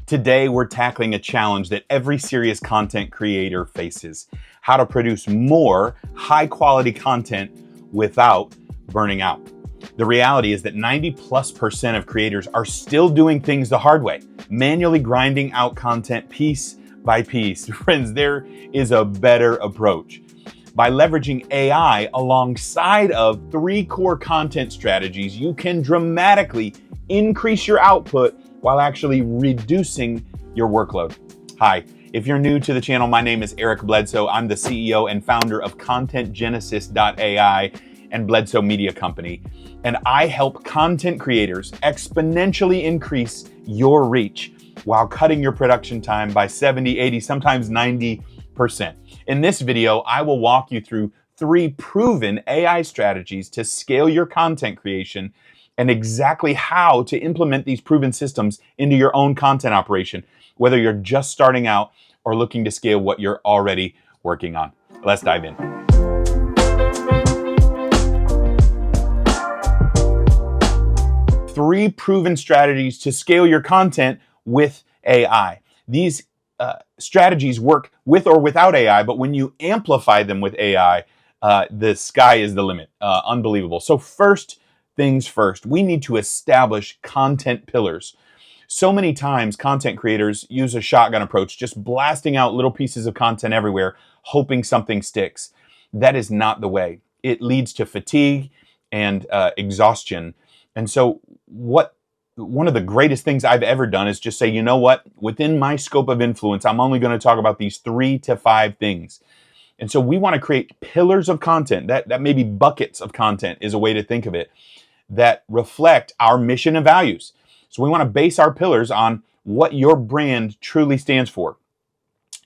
Today, we're tackling a challenge that every serious content creator faces: how to produce more high-quality content without burning out. The reality is that 90+% of creators are still doing things the hard way, manually grinding out content piece by piece. Friends, there is a better approach. By leveraging AI alongside of 3 core content strategies, you can dramatically increase your output while actually reducing your workload. Hi, if you're new to the channel, my name is Erik Bledsoe. I'm the CEO and founder of ContentGenesis.ai and Bledsoe Media Company. And I help content creators exponentially increase your reach while cutting your production time by 70, 80, sometimes 90%. In this video, I will walk you through 3 proven AI strategies to scale your content creation and exactly how to implement these proven systems into your own content operation, whether you're just starting out or looking to scale what you're already working on. Let's dive in. Three proven strategies to scale your content with AI. These strategies work with or without AI, but when you amplify them with AI, the sky is the limit. Unbelievable. So first things first, we need to establish content pillars. So many times content creators use a shotgun approach, just blasting out little pieces of content everywhere, hoping something sticks. That is not the way. It leads to fatigue and exhaustion. And so one of the greatest things I've ever done is just say, you know what, within my scope of influence, I'm only going to talk about these 3 to 5 things. And so we want to create pillars of content, that maybe buckets of content is a way to think of it, that reflect our mission and values. So we want to base our pillars on what your brand truly stands for,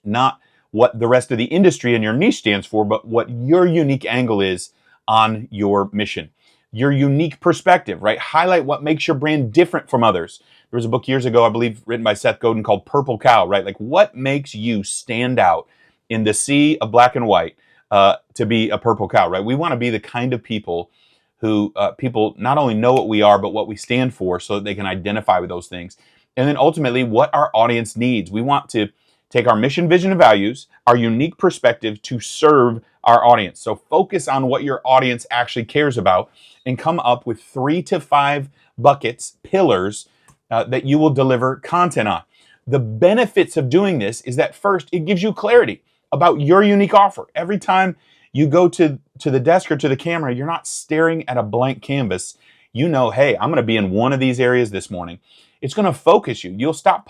not what the rest of the industry and your niche stands for, but what your unique angle is on your mission. Your unique perspective, right? Highlight what makes your brand different from others. There was a book years ago, I believe, written by Seth Godin called Purple Cow, right? Like, what makes you stand out in the sea of black and white to be a purple cow, right? We want to be the kind of people who people not only know what we are, but what we stand for so that they can identify with those things. And then ultimately, what our audience needs. We want to take our mission, vision, and values, our unique perspective to serve our audience. So focus on what your audience actually cares about and come up with 3 to 5 buckets, pillars that you will deliver content on. The benefits of doing this is that first, it gives you clarity about your unique offer. Every time you go to the desk or to the camera, you're not staring at a blank canvas. You know, hey, I'm going to be in one of these areas this morning. It's going to focus you. You'll stop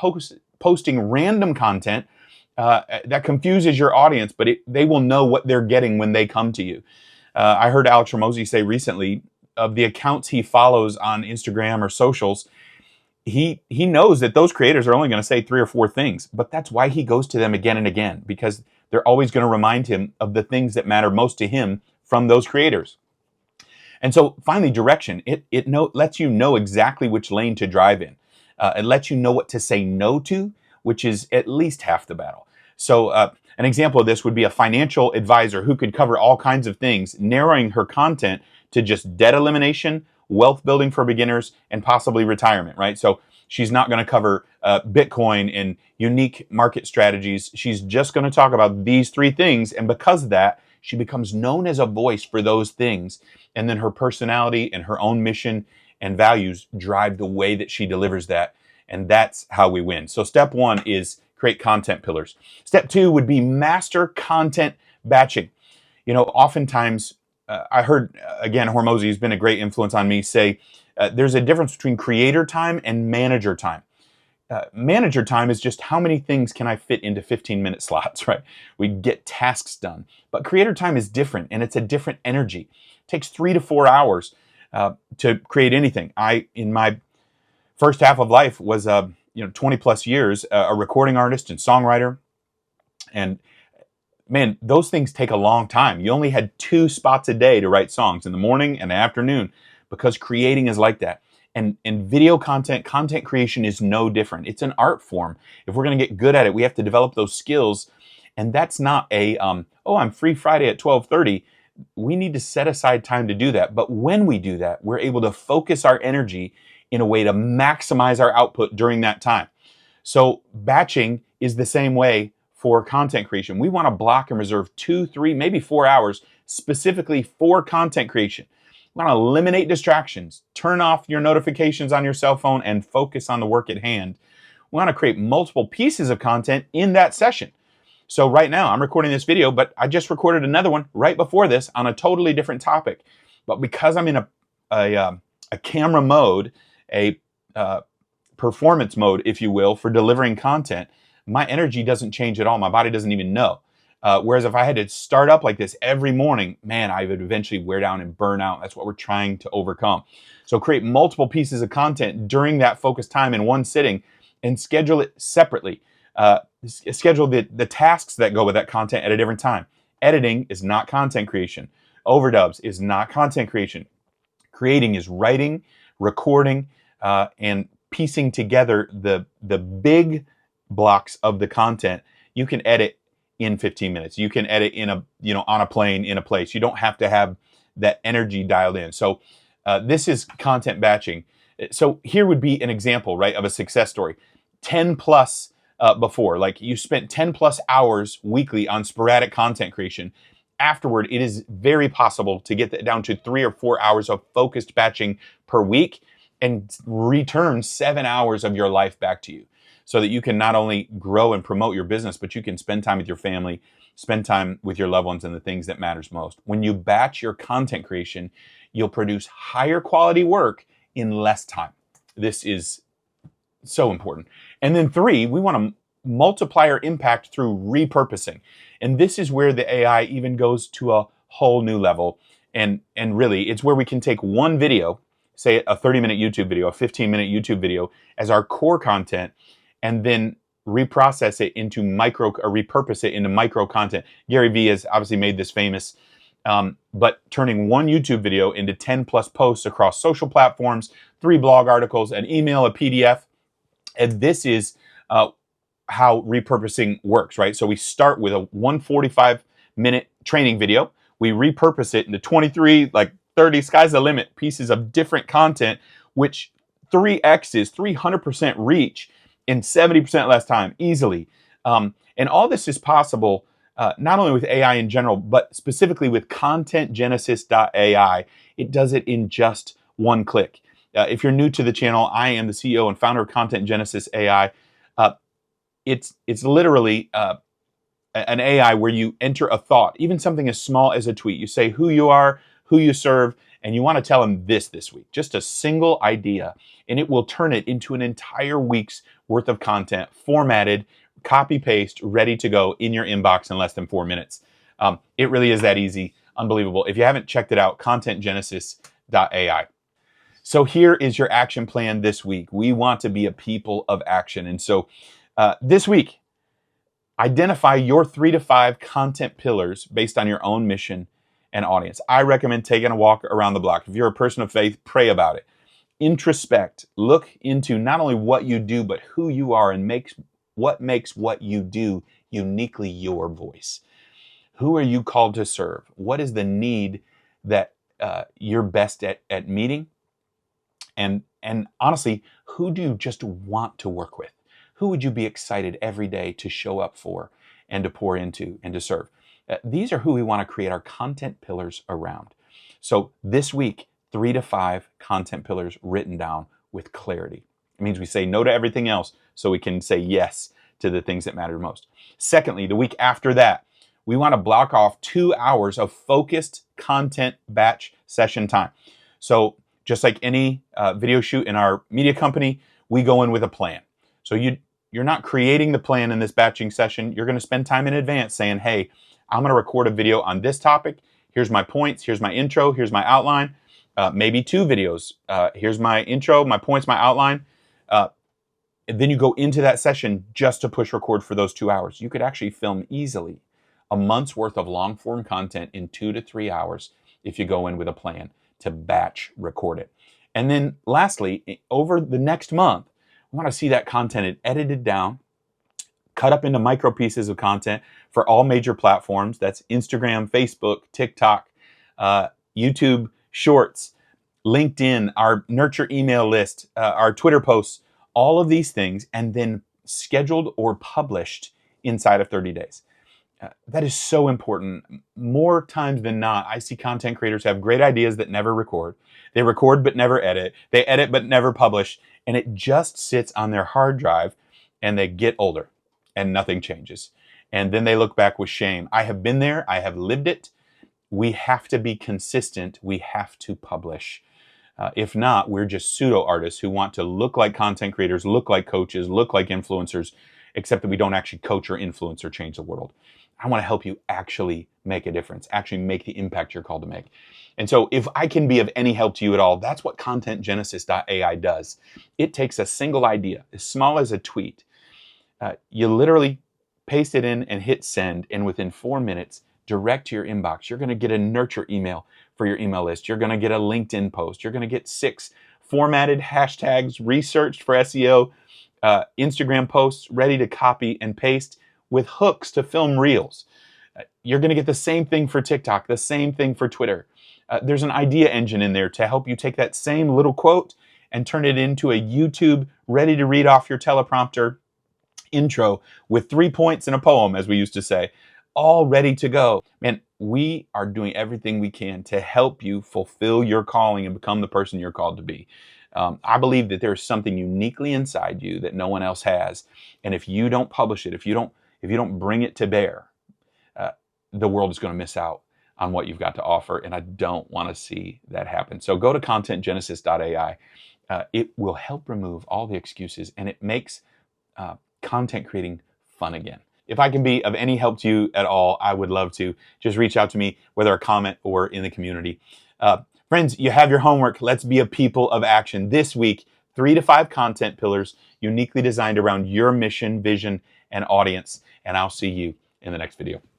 posting random content that confuses your audience, but they will know what they're getting when they come to you. I heard Alex Hormozi say recently, of the accounts he follows on Instagram or socials, he knows that those creators are only going to say 3 or 4 things, but that's why he goes to them again and again, because they're always going to remind him of the things that matter most to him from those creators. And so finally, direction. It lets you know exactly which lane to drive in. It lets you know what to say no to, which is at least half the battle. So an example of this would be a financial advisor who could cover all kinds of things, narrowing her content to just debt elimination, wealth building for beginners, and possibly retirement, right? So she's not going to cover Bitcoin and unique market strategies. She's just going to talk about these 3 things. And because of that, she becomes known as a voice for those things. And then her personality and her own mission and values drive the way that she delivers that. And that's how we win. So step 1 is create content pillars. Step 2 would be master content batching. You know, oftentimes, I heard, again, Hormozi, who's been a great influence on me, say there's a difference between creator time and manager time. Manager time is just how many things can I fit into 15-minute slots, right? We get tasks done. But creator time is different, and it's a different energy. It takes 3 to 4 hours to create anything. In my first half of life, was 20 plus years, a recording artist and songwriter. And man, those things take a long time. You only had 2 spots a day to write songs, in the morning and the afternoon, because creating is like that. And video content creation is no different. It's an art form. If we're going to get good at it, we have to develop those skills. And that's not I'm free Friday at 12:30. We need to set aside time to do that. But when we do that, we're able to focus our energy in a way to maximize our output during that time. So batching is the same way for content creation. We want to block and reserve 2, 3, maybe 4 hours specifically for content creation. We want to eliminate distractions, turn off your notifications on your cell phone, and focus on the work at hand. We want to create multiple pieces of content in that session. So right now I'm recording this video, but I just recorded another one right before this on a totally different topic. But because I'm in a camera mode, a performance mode, if you will, for delivering content, my energy doesn't change at all. My body doesn't even know. Whereas if I had to start up like this every morning, man, I would eventually wear down and burn out. That's what we're trying to overcome. So create multiple pieces of content during that focused time in one sitting and schedule it separately. Schedule the tasks that go with that content at a different time. Editing is not content creation. Overdubs is not content creation. Creating is writing, recording, and piecing together the big blocks of the content. You can edit in 15 minutes. You can edit on a plane in a place. You don't have to have that energy dialed in. So this is content batching. So here would be an example, right, of a success story. 10 plus before, like you spent 10 plus hours weekly on sporadic content creation. Afterward, it is very possible to get that down to 3 or 4 hours of focused batching per week and return 7 hours of your life back to you, so that you can not only grow and promote your business, but you can spend time with your family, spend time with your loved ones and the things that matters most. When you batch your content creation, you'll produce higher quality work in less time. This is so important. And then 3, we want to multiply our impact through repurposing. And this is where the AI even goes to a whole new level. And really, it's where we can take one video, say a 30-minute YouTube video, a 15-minute YouTube video as our core content, and then repurpose it into micro content. Gary Vee has obviously made this famous, but turning one YouTube video into 10 plus posts across social platforms, 3 blog articles, an email, a PDF. And this is how repurposing works, right? So we start with a 145-minute training video. We repurpose it into 23, 30, sky's the limit, pieces of different content, which 3x is 300% reach in 70% less time, easily. And all this is possible not only with AI in general, but specifically with ContentGenesis.ai. It does it in just one click. If you're new to the channel, I am the CEO and founder of Content Genesis AI. It's literally an AI where you enter a thought, even something as small as a tweet. You say who you are, who you serve, and you want to tell them this week, just a single idea, and it will turn it into an entire week's worth of content, formatted, copy paste, ready to go in your inbox in less than 4 minutes. It really is that easy, unbelievable. If you haven't checked it out, ContentGenesis.ai. So here is your action plan this week. We want to be a people of action. And so this week, identify your 3 to 5 content pillars based on your own mission and audience. I recommend taking a walk around the block. If you're a person of faith, pray about it. Introspect. Look into not only what you do, but who you are, and what makes what you do uniquely your voice. Who are you called to serve? What is the need that you're best at meeting? And honestly, who do you just want to work with? Who would you be excited every day to show up for and to pour into and to serve? These are who we want to create our content pillars around. So this week, 3 to 5 content pillars written down with clarity. It means we say no to everything else so we can say yes to the things that matter most. Secondly, the week after that, we want to block off 2 hours of focused content batch session time. So just like any video shoot in our media company, we go in with a plan. So you're not creating the plan in this batching session. You're going to spend time in advance saying, hey, I'm going to record a video on this topic. Here's my points. Here's my intro. Here's my outline. Maybe 2 videos. Here's my intro, my points, my outline. And then you go into that session just to push record for those 2 hours. You could actually film easily a month's worth of long form content in 2 to 3 hours if you go in with a plan to batch record it. And then lastly, over the next month, we want to see that content edited down, cut up into micro pieces of content for all major platforms. That's Instagram, Facebook, TikTok, YouTube Shorts, LinkedIn, our nurture email list, our Twitter posts, all of these things, and then scheduled or published inside of 30 days. That is so important. More times than not, I see content creators have great ideas that never record. They record but never edit. They edit but never publish. And it just sits on their hard drive, and they get older and nothing changes. And then they look back with shame. I have been there. I have lived it. We have to be consistent. We have to publish. If not, we're just pseudo artists who want to look like content creators, look like coaches, look like influencers, except that we don't actually coach or influence or change the world. I want to help you actually make a difference, actually make the impact you're called to make. And so if I can be of any help to you at all, that's what ContentGenesis.ai does. It takes a single idea, as small as a tweet. You literally paste it in and hit send, and within 4 minutes, direct to your inbox. You're going to get a nurture email for your email list. You're going to get a LinkedIn post. You're going to get 6 formatted hashtags researched for SEO, Instagram posts ready to copy and paste with hooks to film reels. You're going to get the same thing for TikTok, the same thing for Twitter. There's an idea engine in there to help you take that same little quote and turn it into a YouTube ready to read off your teleprompter intro with 3 points and a poem, as we used to say, all ready to go. Man, we are doing everything we can to help you fulfill your calling and become the person you're called to be. I believe that there's something uniquely inside you that no one else has. And if you don't publish it, if you don't bring it to bear, the world is going to miss out on what you've got to offer. And I don't want to see that happen. So go to ContentGenesis.ai. It will help remove all the excuses, and it makes content creating fun again. If I can be of any help to you at all, I would love to. Just reach out to me, whether a comment or in the community. Friends, you have your homework. Let's be a people of action. This week, 3 to 5 content pillars uniquely designed around your mission, vision, and audience. And I'll see you in the next video.